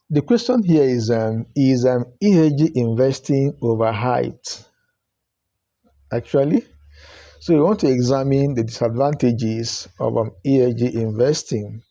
The question here is ESG investing overhyped? Actually, so we want to examine the disadvantages of ESG investing.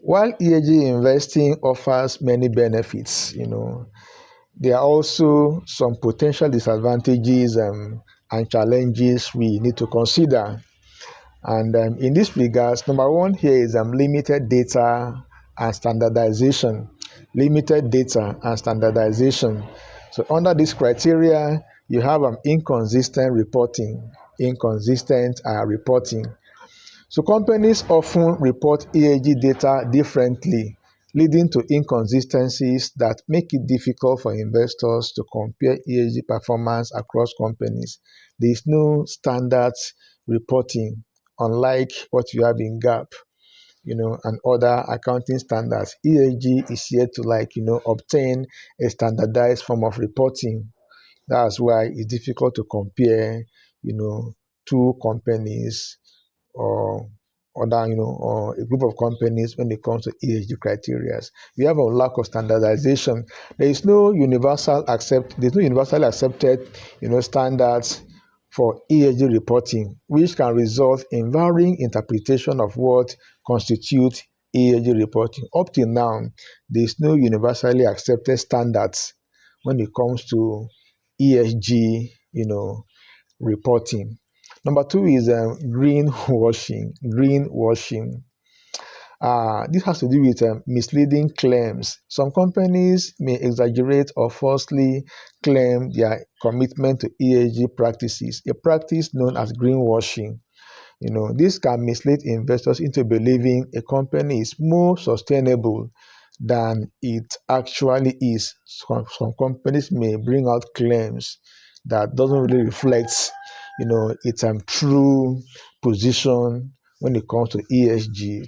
While ESG investing offers many benefits, there are also some potential disadvantages and challenges we need to consider. And in this regards, number one here is limited data and standardization. Limited data and standardization. So under this criteria, you have inconsistent reporting. Inconsistent reporting. So companies often report ESG data differently, leading to inconsistencies that make it difficult for investors to compare ESG performance across companies. There is no standards reporting, unlike what you have in GAP, and other accounting standards. ESG is here to obtain a standardized form of reporting. That's why it's difficult to compare, two companies or or a group of companies when it comes to ESG criteria. We have a lack of standardization. There's no universally accepted, standards for ESG reporting, which can result in varying interpretation of what constitutes ESG reporting. Up till now, there's no universally accepted standards when it comes to ESG, reporting. Number two is greenwashing. Greenwashing. This has to do with misleading claims. Some companies may exaggerate or falsely claim their commitment to ESG practices, a practice known as greenwashing. This can mislead investors into believing a company is more sustainable than it actually is. Some companies may bring out claims that doesn't really reflect, its true position when it comes to ESG.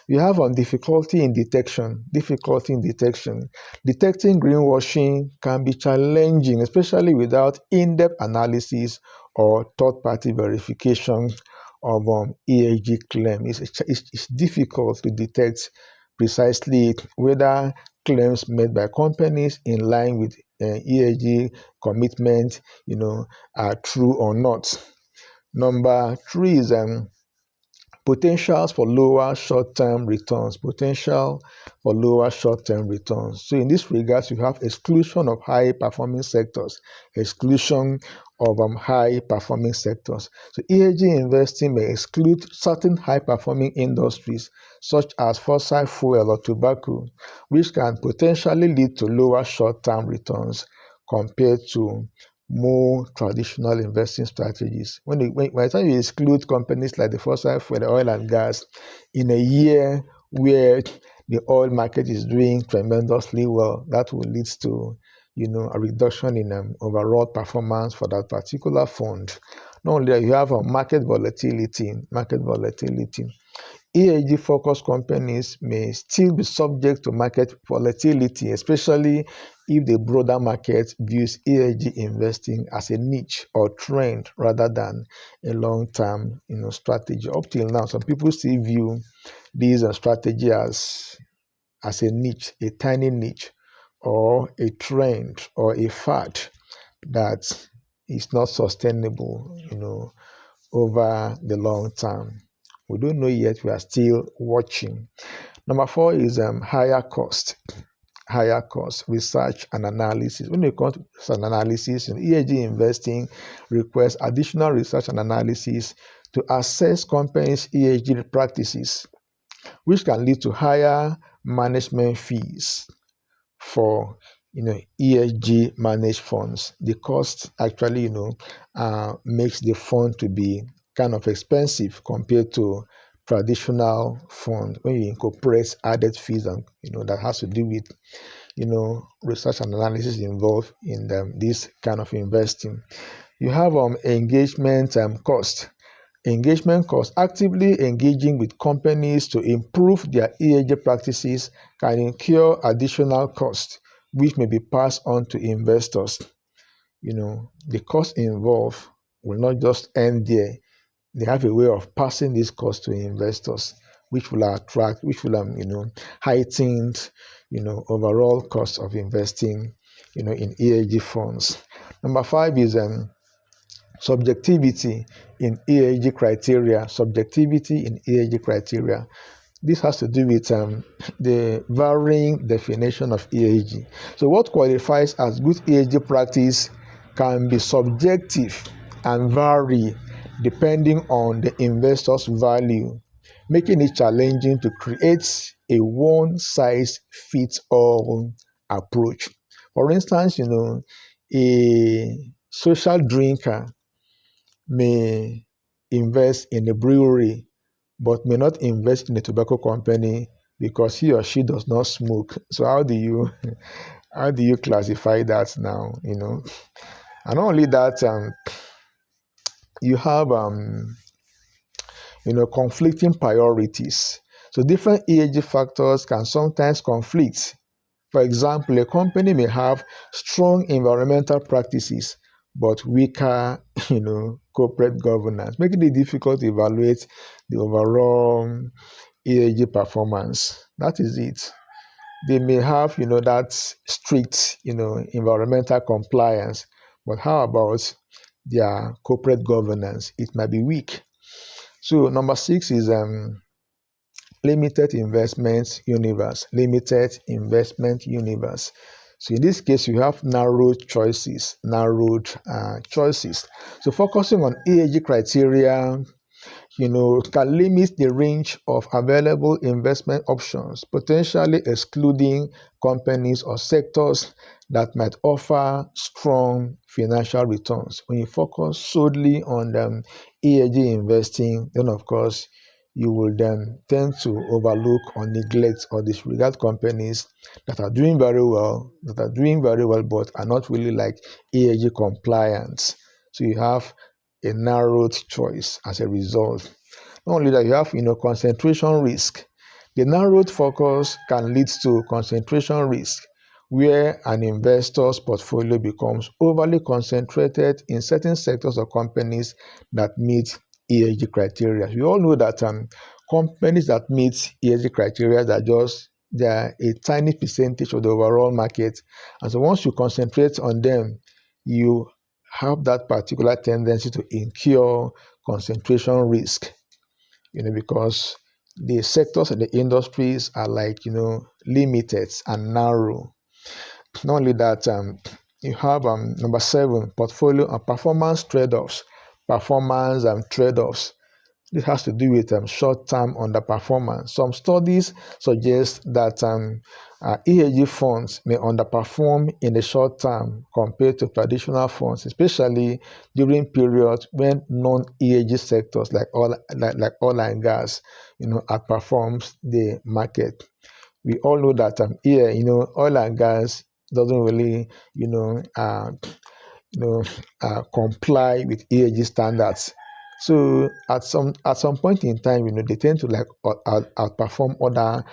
You have difficulty in detection. Difficulty in detection. Detecting greenwashing can be challenging, especially without in-depth analysis or third-party verification of ESG claim. It's difficult to detect precisely whether claims made by companies in line with ESG commitment, are true or not. Number three is potentials for lower short-term returns. Potential for lower short-term returns. So in this regards, you have exclusion of high-performing sectors. Exclusion of high-performing sectors. So ESG investing may exclude certain high-performing industries, such as fossil fuel or tobacco, which can potentially lead to lower short-term returns compared to more traditional investing strategies. By the time you exclude companies like the fossil fuel, the oil and gas, in a year where the oil market is doing tremendously well, that will lead to a reduction in overall performance for that particular fund. Not only that, you have a market volatility. ESG-focused companies may still be subject to market volatility, especially if the broader market views ESG investing as a niche or trend rather than a long-term, strategy. Up till now, some people still view this strategy as a niche, a tiny niche, or a trend or a fad that is not sustainable, over the long term. We don't know yet. We are still watching. Number four is higher cost. Higher cost, research and analysis. When it comes to research and analysis, ESG investing requires additional research and analysis to assess companies' ESG practices, which can lead to higher management fees for ESG managed funds. The cost actually makes the fund to be kind of expensive compared to traditional fund when you incorporate added fees and that has to do with research and analysis involved in this kind of investing. You have engagement cost. Engagement cost. Actively engaging with companies to improve their ESG practices can incur additional costs, which may be passed on to investors. The cost involved will not just end there. They have a way of passing this cost to investors. which will attract, which will heightened, overall cost of investing, in ESG funds. Number five is subjectivity in ESG criteria. Subjectivity in ESG criteria. This has to do with the varying definition of ESG. So what qualifies as good ESG practice can be subjective and vary depending on the investor's value, making it challenging to create a one-size-fits-all approach. For instance, a social drinker may invest in a brewery but may not invest in a tobacco company because he or she does not smoke. So how do you classify that now? And not only that, you have conflicting priorities. So different ESG factors can sometimes conflict. For example, a company may have strong environmental practices but weaker, corporate governance, making it difficult to evaluate the overall ESG performance. That is it. They may have, that strict, environmental compliance, but how about their corporate governance? It might be weak. So number six is limited investment universe. Limited investment universe. So in this case, you have narrowed choices. So focusing on ESG criteria, can limit the range of available investment options, potentially excluding companies or sectors that might offer strong financial returns. When you focus solely on ESG investing, then of course you will then tend to overlook or neglect or disregard companies that are doing very well, but are not really like ESG compliant. So you have a narrowed choice as a result. Not only that, you have concentration risk. The narrowed focus can lead to concentration risk, where an investor's portfolio becomes overly concentrated in certain sectors or companies that meet ESG criteria. We all know that companies that meet ESG criteria they are a tiny percentage of the overall market. And so once you concentrate on them, you have that particular tendency to incur concentration risk, because the sectors and the industries are like, limited and narrow. Not only that, you have number seven, portfolio and performance trade-offs. Performance and trade-offs. This has to do with short-term underperformance. Some studies suggest that ESG funds may underperform in the short term compared to traditional funds, especially during periods when non-ESG sectors like oil and gas, outperforms the market. We all know that oil and gas doesn't really, comply with ESG standards. So at some point in time, they tend to outperform other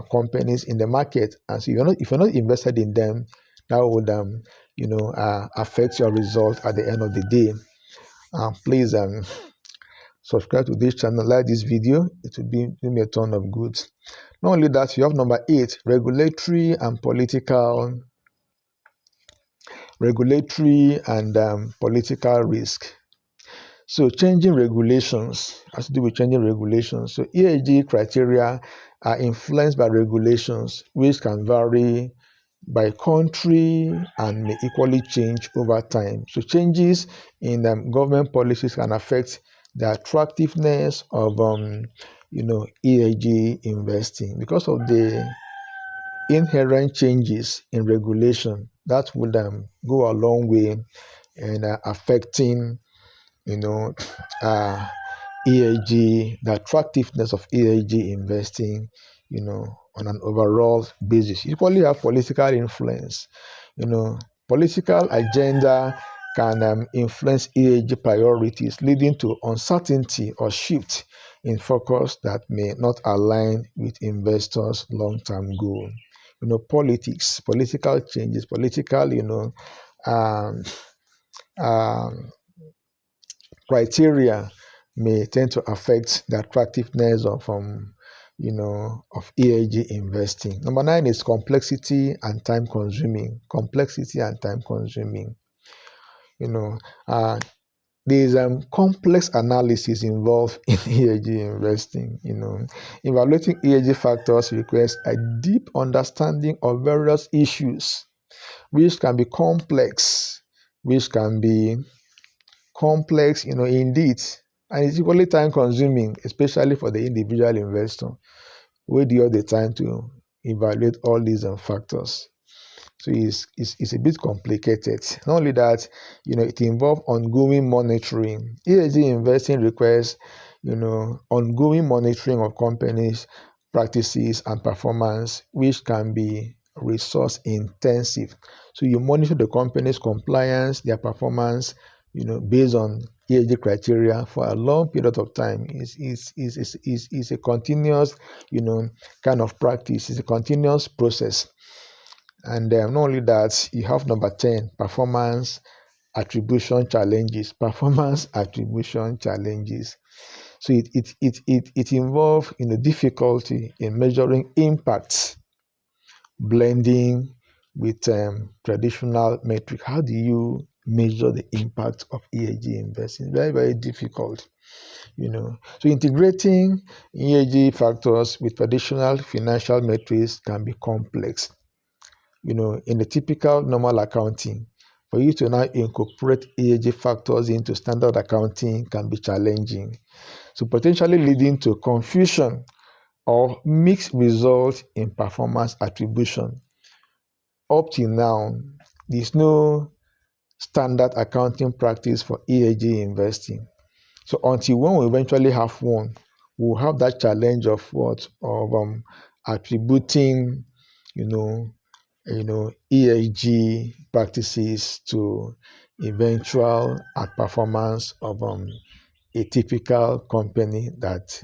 companies in the market. And so if you're not invested in them, that would affect your result at the end of the day. Please subscribe to this channel, like this video. It will do me a ton of good. Not only that, you have number 8, regulatory and political risk. So changing regulations has to do with changing regulations. So ESG criteria are influenced by regulations, which can vary by country and may equally change over time. So changes in government policies can affect the attractiveness of ESG investing because of the inherent changes in regulation. That would go a long way in affecting ESG, the attractiveness of ESG investing, on an overall basis. You probably have political influence. Political agenda can influence ESG priorities, leading to uncertainty or shift in focus that may not align with investors' long-term goal. Political changes, political, um, um, criteria may tend to affect the attractiveness of of ESG investing. Number 9 is complexity and time consuming. Complexity and time consuming. You know, uh, there's complex analysis involved in ESG investing. Evaluating ESG factors requires a deep understanding of various issues, which can be complex, indeed, and it's equally time consuming, especially for the individual investor, where do you have the time to evaluate all these factors. So it's a bit complicated. Not only that, it involves ongoing monitoring. ESG investing requires, ongoing monitoring of companies' practices and performance, which can be resource intensive. So you monitor the company's compliance, their performance, based on ESG criteria for a long period of time. Is a continuous, kind of practice. It's a continuous process. And not only that, you have number 10, performance attribution challenges. Performance attribution challenges. So it involves difficulty in measuring impacts, blending with traditional metric. How do you measure the impact of ESG investing? Very, very difficult. So integrating ESG factors with traditional financial metrics can be complex. In the typical normal accounting, for you to now incorporate ESG factors into standard accounting can be challenging. So potentially leading to confusion or mixed results in performance attribution. Up till now, there's no standard accounting practice for ESG investing. So until when we eventually have one, we'll have that challenge of attributing, ESG practices to eventual performance of a typical company that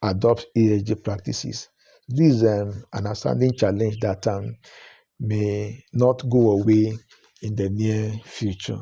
adopts ESG practices. This is an outstanding challenge that may not go away in the near future.